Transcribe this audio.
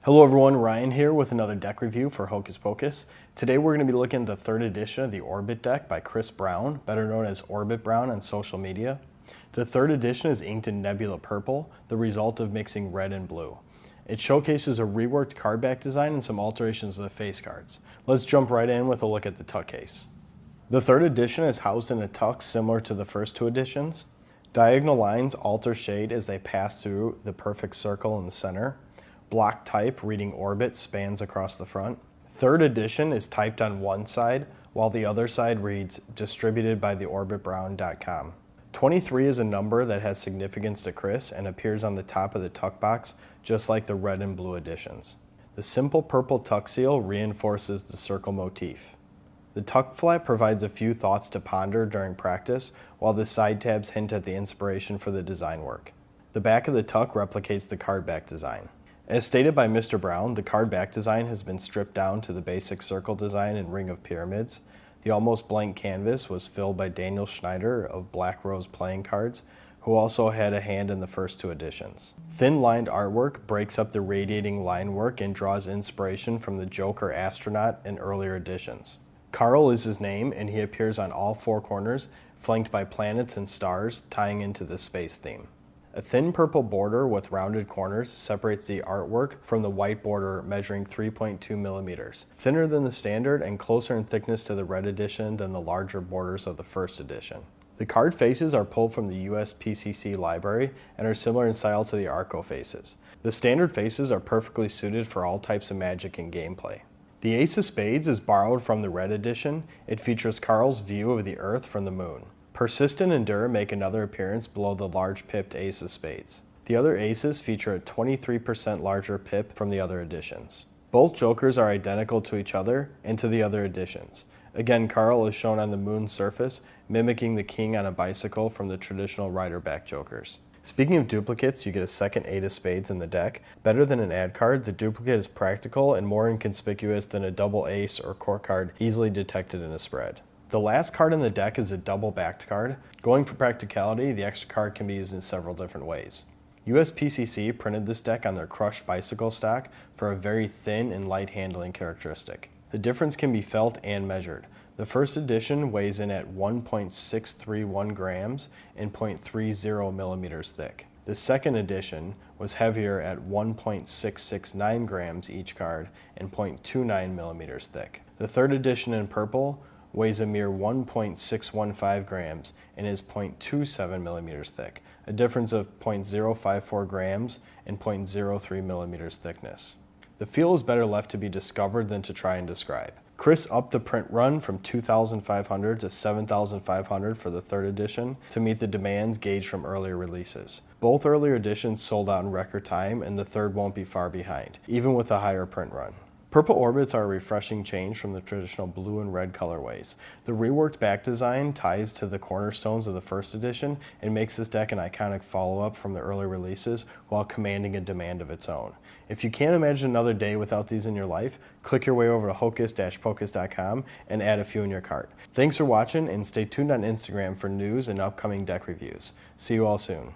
Hello everyone, Ryan here with another deck review for Hocus Pocus. Today we're going to be looking at the third edition of the Orbit deck by Chris Brown, better known as Orbit Brown on social media. The third edition is inked in Nebula Purple, the result of mixing red and blue. It showcases a reworked card back design and some alterations of the face cards. Let's jump right in with a look at the tuck case. The third edition is housed in a tuck similar to the first two editions. Diagonal lines alter shade as they pass through the perfect circle in the center. Block type reading orbit spans across the front. Third edition is typed on one side, while the other side reads distributed by theorbitbrown.com. 23 is a number that has significance to Chris and appears on the top of the tuck box, just like the red and blue editions. The simple purple tuck seal reinforces the circle motif. The tuck flap provides a few thoughts to ponder during practice, while the side tabs hint at the inspiration for the design work. The back of the tuck replicates the card back design. As stated by Mr. Brown, the card back design has been stripped down to the basic circle design and ring of pyramids. The almost blank canvas was filled by Daniel Schneider of Black Rose Playing Cards, who also had a hand in the first two editions. Thin lined artwork breaks up the radiating line work and draws inspiration from the Joker astronaut in earlier editions. Carl is his name, and he appears on all four corners, flanked by planets and stars, tying into the space theme. A thin purple border with rounded corners separates the artwork from the white border measuring 3.2 millimeters, thinner than the standard and closer in thickness to the red edition than the larger borders of the first edition. The card faces are pulled from the USPCC library and are similar in style to the Arco faces. The standard faces are perfectly suited for all types of magic and gameplay. The Ace of Spades is borrowed from the red edition. It features Carl's view of the Earth from the moon. Persist and Endure make another appearance below the large pipped Ace of Spades. The other aces feature a 23% larger pip from the other editions. Both Jokers are identical to each other and to the other editions. Again, Carl is shown on the moon's surface, mimicking the king on a bicycle from the traditional rider-back Jokers. Speaking of duplicates, you get a second Eight of Spades in the deck. Better than an ad card, the duplicate is practical and more inconspicuous than a double ace or court card easily detected in a spread. The last card in the deck is a double-backed card. Going for practicality, the extra card can be used in several different ways. USPCC printed this deck on their crushed bicycle stock for a very thin and light handling characteristic. The difference can be felt and measured. The first edition weighs in at 1.631 grams and 0.30 millimeters thick. The second edition was heavier at 1.669 grams each card and 0.29 millimeters thick. The third edition in purple weighs a mere 1.615 grams and is 0.27 millimeters thick, a difference of 0.054 grams and 0.03 millimeters thickness. The feel is better left to be discovered than to try and describe. Chris upped the print run from 2,500 to 7,500 for the third edition to meet the demands gauged from earlier releases. Both earlier editions sold out in record time, and the third won't be far behind, even with a higher print run. Purple Orbits are a refreshing change from the traditional blue and red colorways. The reworked back design ties to the cornerstones of the first edition and makes this deck an iconic follow-up from the early releases while commanding a demand of its own. If you can't imagine another day without these in your life, click your way over to hocus-pocus.com and add a few in your cart. Thanks for watching, and stay tuned on Instagram for news and upcoming deck reviews. See you all soon.